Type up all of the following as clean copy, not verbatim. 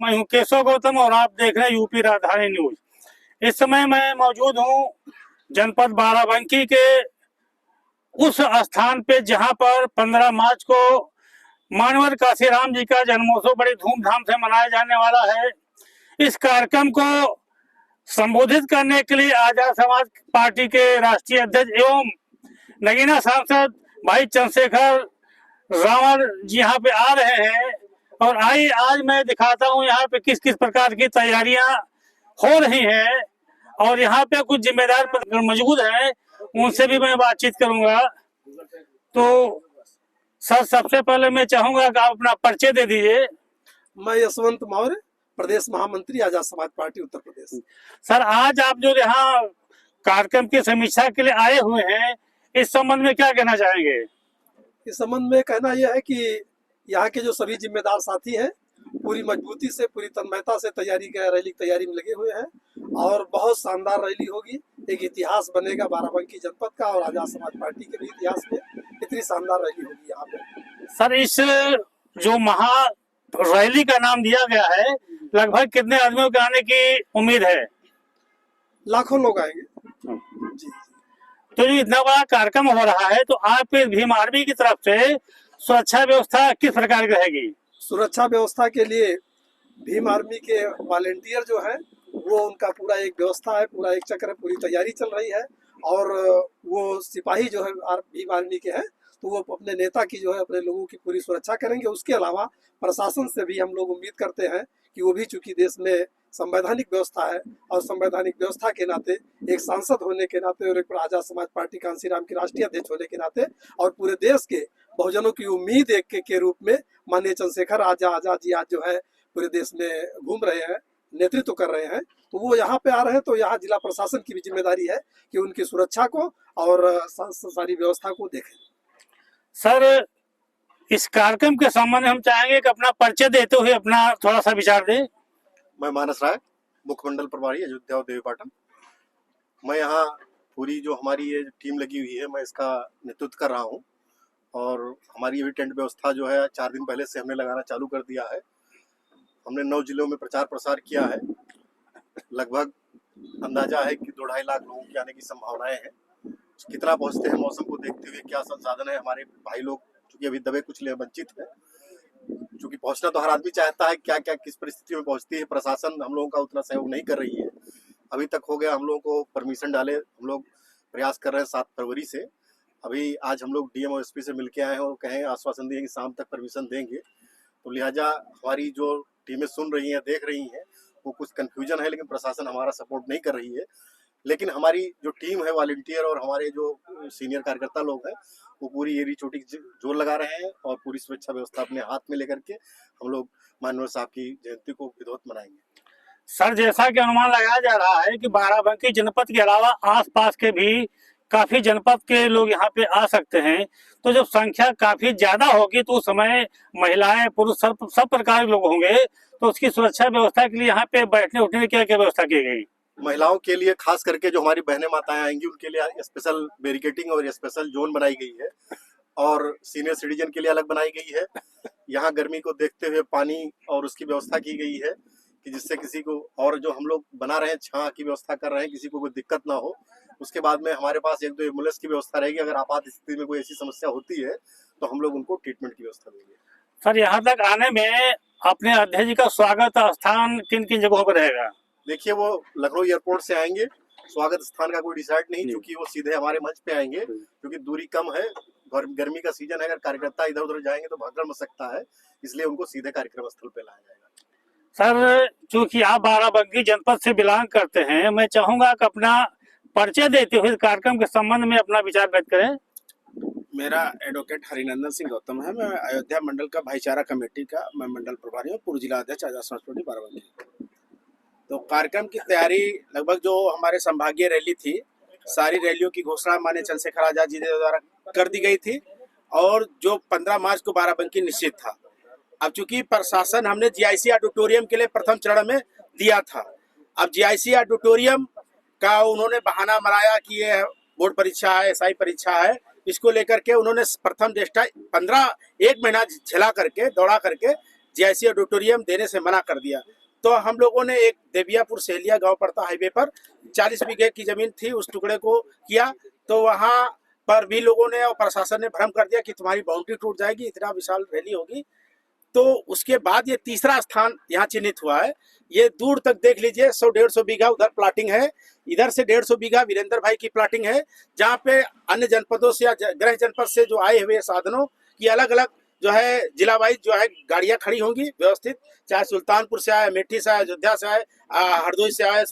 मैं हूं केशव गौतम और आप देख रहे हैं यूपी राजधानी न्यूज। इस समय मैं मौजूद हूं जनपद बाराबंकी के उस स्थान पे जहां पर 15 मार्च को मानवर काशीराम जी का जन्मोत्सव बड़ी धूमधाम से मनाया जाने वाला है। इस कार्यक्रम को संबोधित करने के लिए आजाद समाज पार्टी के राष्ट्रीय अध्यक्ष एवं नगीना सांसद भाई चंद्रशेखर रावण जी यहाँ पे आ रहे हैं। और आइए आज मैं दिखाता हूँ यहाँ पे किस किस प्रकार की तैयारियां हो रही हैं और यहाँ पे कुछ जिम्मेदार मौजूद हैं, उनसे भी मैं बातचीत करूंगा। तो सर, सबसे पहले मैं चाहूंगा कि आप अपना परिचय दे दीजिए। मैं यशवंत मौर्य, प्रदेश महामंत्री आजाद समाज पार्टी उत्तर प्रदेश। सर, आज आप जो यहाँ कार्यक्रम की समीक्षा के लिए आए हुए हैं, इस संबंध में क्या कहना चाहेंगे? इस संबंध में कहना यह है कि यहाँ के जो सभी जिम्मेदार साथी हैं पूरी मजबूती से, पूरी तन्मयता से रैली की तैयारी में लगे हुए हैं और बहुत शानदार रैली होगी। एक इतिहास बनेगा बाराबंकी जनपद का और आजाद समाज पार्टी के भी इतिहास में इतनी शानदार रैली होगी यहाँ पे। सर, इस जो महा रैली का नाम दिया गया है, लगभग कितने आदमियों के आने की उम्मीद है? लाखों लोग आएंगे जी। तो जो इतना बड़ा कार्यक्रम हो रहा है, तो आप भीम आर्मी की तरफ से सुरक्षा व्यवस्था किस प्रकार की रहेगी? सुरक्षा व्यवस्था के लिए भीम आर्मी के वॉलेंटियर जो है वो उनका पूरा एक व्यवस्था है, पूरा एक चक्र है, पूरी तैयारी चल रही है। और वो सिपाही जो है भीम आर्मी के हैं तो वो अपने नेता की जो है अपने लोगों की पूरी सुरक्षा करेंगे। उसके अलावा प्रशासन से भी हम लोग उम्मीद करते हैं कि वो भी, चूंकि देश में संवैधानिक व्यवस्था है और संवैधानिक व्यवस्था के नाते, एक सांसद होने के नाते और एक आजाद समाज पार्टी कांशीराम के राष्ट्रीय अध्यक्ष होने के नाते और पूरे देश के बहुजनों की उम्मीद एक के रूप में माननीय चंद्रशेखर आजाद जी आज जो है पूरे देश में घूम रहे हैं, नेतृत्व कर रहे हैं, तो वो यहाँ पे आ रहे हैं। तो यहाँ जिला प्रशासन की भी जिम्मेदारी है कि उनकी सुरक्षा को और सारी व्यवस्था को देखें। सर, इस कार्यक्रम के संबंध में हम चाहेंगे कि अपना परिचय देते हुए अपना थोड़ा सा विचार दें। मैं मानस राय, मुख्य मंडल प्रभारी अयोध्या और देवीपाटन। मैं यहाँ पूरी जो हमारी ये टीम लगी हुई है, मैं इसका नेतृत्व कर रहा हूँ और हमारी अभी टेंट व्यवस्था जो है 4 दिन पहले से हमने लगाना चालू कर दिया है। हमने 9 जिलों में प्रचार प्रसार किया है। लगभग अंदाजा है कि 2-2.5 लाख लोगों के आने की संभावनाएं हैं। कितना पहुँचते हैं मौसम को देखते हुए, क्या संसाधन है, हमारे भाई लोग चूँकि अभी दबे कुचले वंचित हैं, चूँकि पहुंचना तो हर आदमी चाहता है, क्या क्या किस परिस्थिति में पहुंचती है। प्रशासन हम लोगों का उतना सहयोग नहीं कर रही है। अभी तक हो गया हम लोगों को परमिशन डाले, हम लोग प्रयास कर रहे हैं 7 फरवरी से। अभी आज हम लोग डीएम और एसपी से मिलके आए हैं और कहें, आश्वासन दिए कि शाम तक परमिशन देंगे। तो लिहाजा हमारी जो टीमें सुन रही हैं, देख रही हैं, वो कुछ कन्फ्यूजन है, लेकिन प्रशासन हमारा सपोर्ट नहीं कर रही है। लेकिन हमारी जो टीम है वॉलंटियर और हमारे जो सीनियर कार्यकर्ता लोग हैं, वो पूरी एरी चोटी जोर लगा रहे हैं और पूरी सुरक्षा व्यवस्था अपने हाथ में लेकर के हम लोग माननीय साहब की जयंती को विधिवत मनाएंगे। सर, जैसा कि अनुमान लगाया जा रहा है कि बाराबंकी जनपद के अलावा आसपास के भी काफी जनपद के लोग यहाँ पे आ सकते हैं, तो जब संख्या काफी ज्यादा होगी तो उस समय महिलाएं, पुरुष सब प्रकार के लोग होंगे, तो उसकी सुरक्षा व्यवस्था के लिए यहाँ पे बैठने उठने की क्या क्या व्यवस्था की गई? महिलाओं के लिए खास करके जो हमारी बहनें माताएं आएंगी उनके लिए स्पेशल बैरिकेडिंग और स्पेशल जोन बनाई गई है और सीनियर सिटीजन के लिए अलग बनाई गई है। यहाँ गर्मी को देखते हुए पानी और उसकी व्यवस्था की गई है कि जिससे किसी को, और जो हम लोग बना रहे हैं छां की व्यवस्था कर रहे हैं, किसी को कोई दिक्कत ना हो। उसके बाद में हमारे पास 1-2 एम्बुलेंस की व्यवस्था रहेगी। अगर आपात स्थिति में कोई ऐसी समस्या होती है तो हम लोग उनको ट्रीटमेंट की व्यवस्था देंगे। सर, यहाँ तक आने में अपने अध्यक्ष जी का स्वागत स्थान किन किन जगहों पर रहेगा? देखिए, वो लखनऊ एयरपोर्ट से आएंगे। स्वागत स्थान का कोई डिसाइड नहीं, क्योंकि वो सीधे हमारे मंच पे आएंगे, क्योंकि दूरी कम है, गर्मी का सीजन है। अगर कार्यकर्ता इधर उधर जाएंगे तो भागदौड़ मच सकता है, इसलिए उनको सीधे कार्यक्रम स्थल पे लाया जाएगा। सर, चूंकि आप बाराबंकी जनपद से बिलोंग करते हैं, मैं चाहूंगा कि अपना परिचय देते हुए कार्यक्रम के संबंध में अपना विचार व्यक्त करें। मेरा एडवोकेट हरिनंदन सिंह गौतम है। मैं अयोध्या मंडल का भाईचारा कमेटी का मैं मंडल प्रभारी हूँ, पूर्व जिला अध्यक्ष आजाद समाज पार्टी बाराबंकी। तो कार्यक्रम की तैयारी लगभग जो हमारे संभागीय रैली थी, सारी रैलियों की घोषणा माननीय चंद्रशेखर आजाद जी द्वारा कर दी गई थी और जो 15 मार्च को बाराबंकी निश्चित था। अब चूंकि प्रशासन हमने जीआईसी ऑडिटोरियम के लिए प्रथम चरण में दिया था, अब जीआईसी ऑडिटोरियम का उन्होंने बहाना बनाया कि ये बोर्ड परीक्षा है, एसआई परीक्षा है, इसको लेकर के उन्होंने प्रथम दृष्टा 1 महीना झेला करके, दौड़ा करके जीआईसी ऑडिटोरियम देने से मना कर दिया। तो हम लोगों ने एक देवियापुर सेलिया गांव पड़ता हाईवे पर 40 बीघे की जमीन थी, उस टुकड़े को किया। तो वहां पर भी लोगों ने और प्रशासन ने भ्रम कर दिया कि तुम्हारी बाउंड्री टूट जाएगी, इतना विशाल रैली होगी। तो उसके बाद ये तीसरा स्थान यहाँ चिन्हित हुआ है। ये दूर तक देख लीजिए, 100-150 बीघा उधर प्लाटिंग है, इधर से 150 बीघा वीरेंद्र भाई की प्लाटिंग है, जहाँ पे अन्य जनपदों से या गृह जनपद से जो आए हुए साधनों की अलग अलग जो है जिला वाइज जो है गाड़ियां खड़ी होंगी व्यवस्थित, चाहे सुल्तानपुर से आए, अमेठी से आए, अयोध्या से आए, हरदोई से आए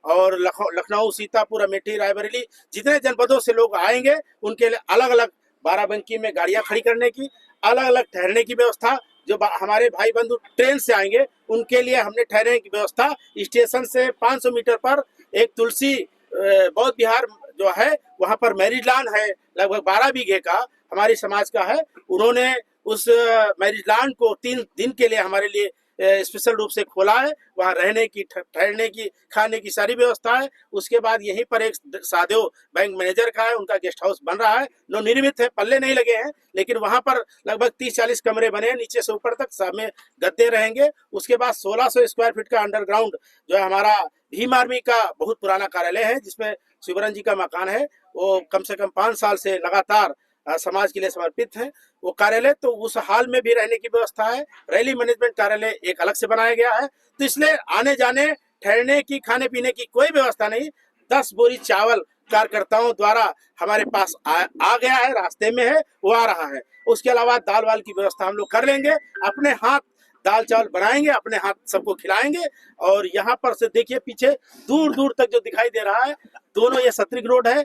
और लखनऊ, सीतापुर, अमेठी, रायबरेली, जितने जनपदों से लोग आएंगे उनके लिए अलग अलग बाराबंकी में गाड़ियां खड़ी करने की, अलग अलग ठहरने की व्यवस्था। जो हमारे भाई बंधु ट्रेन से आएंगे उनके लिए हमने ठहरने की व्यवस्था स्टेशन से 500 मीटर पर एक तुलसी बौद्ध विहार जो है वहां पर मैरिज लॉन है, लगभग 12 बीघे का हमारी समाज का है। उन्होंने उस मैरिज लॉन को 3 दिन के लिए हमारे लिए स्पेशल रूप से खोला है। वहाँ रहने की, ठहरने की, खाने की सारी व्यवस्था है। उसके बाद यहीं पर एक सादेव बैंक मैनेजर का है, उनका गेस्ट हाउस बन रहा है, नवनिर्मित है, पल्ले नहीं लगे हैं, लेकिन वहाँ पर लगभग 30-40 कमरे बने हैं, नीचे से ऊपर तक, सब में गद्दे रहेंगे। उसके बाद 1600 स्क्वायर फीट का अंडरग्राउंड जो है हमारा भीम आर्मी का बहुत पुराना कार्यालय है, जिसमें शिवरन जी का मकान है, वो कम से कम 5 साल से लगातार समाज के लिए समर्पित है वो कार्यालय। तो उस हाल में भी रहने की व्यवस्था है। रैली मैनेजमेंट कार्यालय एक अलग से बनाया गया है। तो इसलिए आने जाने, ठहरने की, खाने पीने की कोई व्यवस्था नहीं। 10 बोरी चावल कार्यकर्ताओं द्वारा हमारे पास आ गया है, रास्ते में है, वो आ रहा है। उसके अलावा दाल वाल की व्यवस्था हम लोग कर लेंगे, अपने हाथ दाल चावल बनाएंगे, अपने हाथ सबको खिलाएंगे। और यहाँ पर से देखिए पीछे दूर दूर तक जो दिखाई दे रहा है, दोनों ये सतरिक रोड है,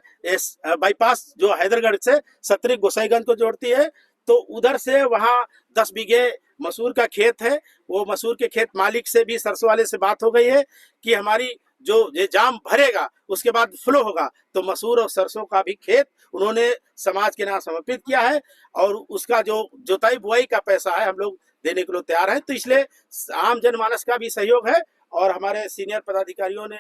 बाईपास जो हैदरगढ़ से सतरिक गोसाईगंज को जोड़ती है। तो उधर से वहाँ 10 बीघे मसूर का खेत है। वो मसूर के खेत मालिक से भी, सरसों वाले से बात हो गई है कि हमारी जो ये जाम भरेगा उसके बाद फ्लो होगा, तो मसूर और सरसों का भी खेत उन्होंने समाज के नाम समर्पित किया है। और उसका जो जोताई बुआई का पैसा है हम लोग देने के लिए तैयार है। तो इसलिए आम जनमानस का भी सहयोग है और हमारे सीनियर पदाधिकारियों ने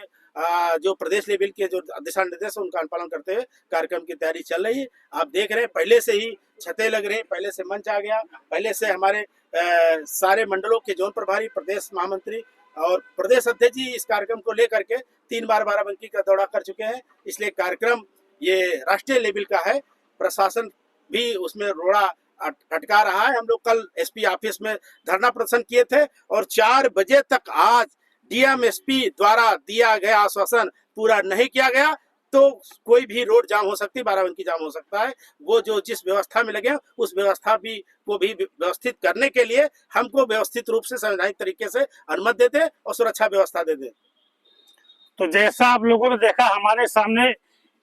जो प्रदेश लेवल के जो दिशा निर्देश उनका अनुपालन करते हुए कार्यक्रम की तैयारी चल रही है। आप देख रहे हैं पहले से ही छतें लग रही हैं, पहले से मंच आ गया, पहले से हमारे सारे मंडलों के जोन प्रभारी, प्रदेश महामंत्री और प्रदेश अध्यक्ष जी इस कार्यक्रम को लेकर के 3 बार बाराबंकी का दौरा कर चुके हैं। इसलिए कार्यक्रम ये राष्ट्रीय लेवल का है। प्रशासन भी उसमें रोड़ा अटका रहा है। हम लोग कल एसपी ऑफिस में धरना प्रदर्शन किए थे और 4 बजे तक आज डीएम एसपी द्वारा दिया गया आश्वासन पूरा नहीं किया गया तो कोई भी रोड जाम हो सकती है, बाराबंकी जाम हो सकता है। वो जो जिस व्यवस्था में लगे उस व्यवस्था को भी व्यवस्थित करने के लिए हमको व्यवस्थित रूप से संवैधानिक तरीके से अनुमति दे दे और सुरक्षा व्यवस्था दे दे। तो जैसा आप लोगों ने देखा हमारे सामने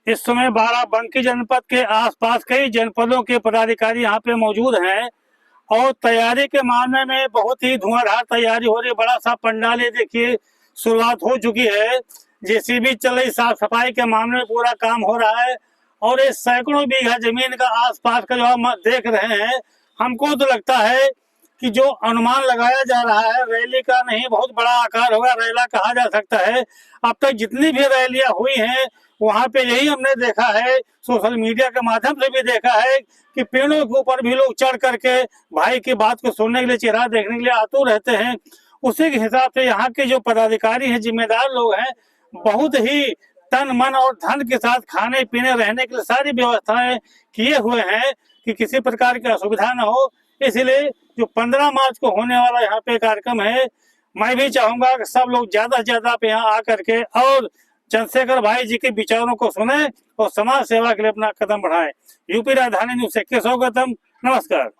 इस समय बाराबंकी जनपद के आसपास कई जनपदों के पदाधिकारी यहाँ पे मौजूद हैं और तैयारी के मामले में बहुत ही धुआंधार तैयारी हो रही है। बड़ा सा पंडाल ये देखिए शुरुआत हो चुकी है, जेसीबी चल रही, साफ सफाई के मामले में पूरा काम हो रहा है। और ये सैकड़ों बीघा जमीन का आसपास का जो हम देख रहे हैं, हमको तो लगता है कि जो अनुमान लगाया जा रहा है रैली का नहीं बहुत बड़ा आकार होगा, रैला कहा जा सकता है। अब तक जितनी भी रैलियां हुई हैं वहां पे यही हमने देखा है, सोशल मीडिया के माध्यम से भी देखा है कि पेड़ों के ऊपर भी लोग चढ़ करके भाई की बात को सुनने के लिए, चेहरा देखने के लिए आतुर रहते हैं। उसी के हिसाब से यहाँ के जो पदाधिकारी हैं, जिम्मेदार लोग हैं, बहुत ही तन मन और धन के साथ खाने पीने रहने के लिए सारी व्यवस्थाएं किए हुए हैं कि किसी प्रकार की असुविधा न हो। इसलिए जो 15 मार्च को होने वाला यहाँ पे कार्यक्रम है, मैं भी चाहूंगा कि सब लोग ज्यादा से ज्यादा पे यहाँ आकर के और चंद्रशेखर भाई जी के विचारों को सुने और समाज सेवा के लिए अपना कदम बढ़ाएं। यूपी राजधानी न्यूज़ से के स्वागतम, नमस्कार।